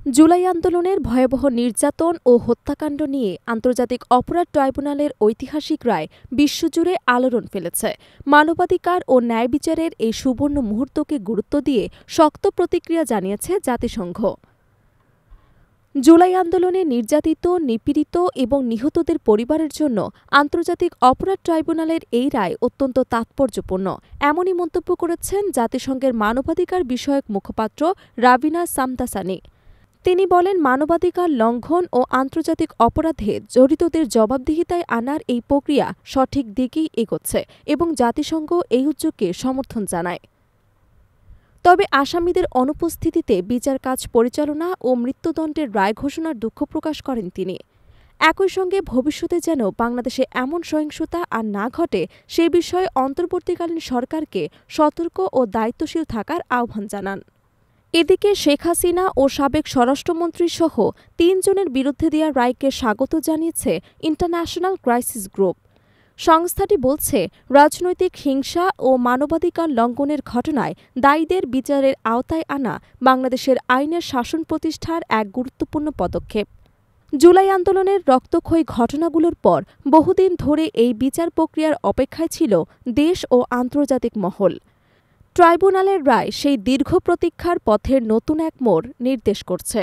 জুলাই আন্দোলনের ভয়াবহ নির্যাতন ও হত্যাকাণ্ড নিয়ে আন্তর্জাতিক অপরাধ ট্রাইব্যুনালের ঐতিহাসিক রায় বিশ্বজুড়ে আলোড়ন ফেলেছে। মানবাধিকার ও ন্যায় বিচারের এই সুবর্ণ মুহূর্তকে গুরুত্ব দিয়ে শক্ত প্রতিক্রিয়া জানিয়েছে জাতিসংঘ। জুলাই আন্দোলনে নির্যাতিত, নিপীড়িত এবং নিহতদের পরিবারের জন্য আন্তর্জাতিক অপরাধ ট্রাইব্যুনালের এই রায় অত্যন্ত তাৎপর্যপূর্ণ, এমনই মন্তব্য করেছেন জাতিসংঘের মানবাধিকার বিষয়ক মুখপাত্র রাবিনা সামদাসানি। তিনি বলেন, মানবাধিকার লঙ্ঘন ও আন্তর্জাতিক অপরাধে জড়িতদের জবাবদিহিতায় আনার এই প্রক্রিয়া সঠিক দিকেই এগোচ্ছে এবং জাতিসংঘ এই উদ্যোগকে সমর্থন জানায়। তবে আসামিদের অনুপস্থিতিতে বিচার কাজ পরিচালনা ও মৃত্যুদণ্ডের রায় ঘোষণার দুঃখ প্রকাশ করেন তিনি। একই সঙ্গে ভবিষ্যতে যেন বাংলাদেশে এমন সহিংসতা আর না ঘটে সে বিষয়ে অন্তর্বর্তীকালীন সরকারকে সতর্ক ও দায়িত্বশীল থাকার আহ্বান জানান। এদিকে শেখ হাসিনা ও সাবেক স্বরাষ্ট্রমন্ত্রীসহ ৩ জনের বিরুদ্ধে দেওয়া রায়কে স্বাগত জানিয়েছে ইন্টারন্যাশনাল ক্রাইসিস গ্রুপ। সংস্থাটি বলছে, রাজনৈতিক হিংসা ও মানবাধিকার লঙ্ঘনের ঘটনায় দায়ীদের বিচারের আওতায় আনা বাংলাদেশের আইনের শাসন প্রতিষ্ঠার এক গুরুত্বপূর্ণ পদক্ষেপ। জুলাই আন্দোলনের রক্তক্ষয়ী ঘটনাগুলোর পর বহুদিন ধরে এই বিচার প্রক্রিয়ার অপেক্ষায় ছিল দেশ ও আন্তর্জাতিক মহল। ট্রাইব্যুনালের রায় সেই দীর্ঘ প্রতীক্ষার পথের নতুন এক মোড় নির্দেশ করছে।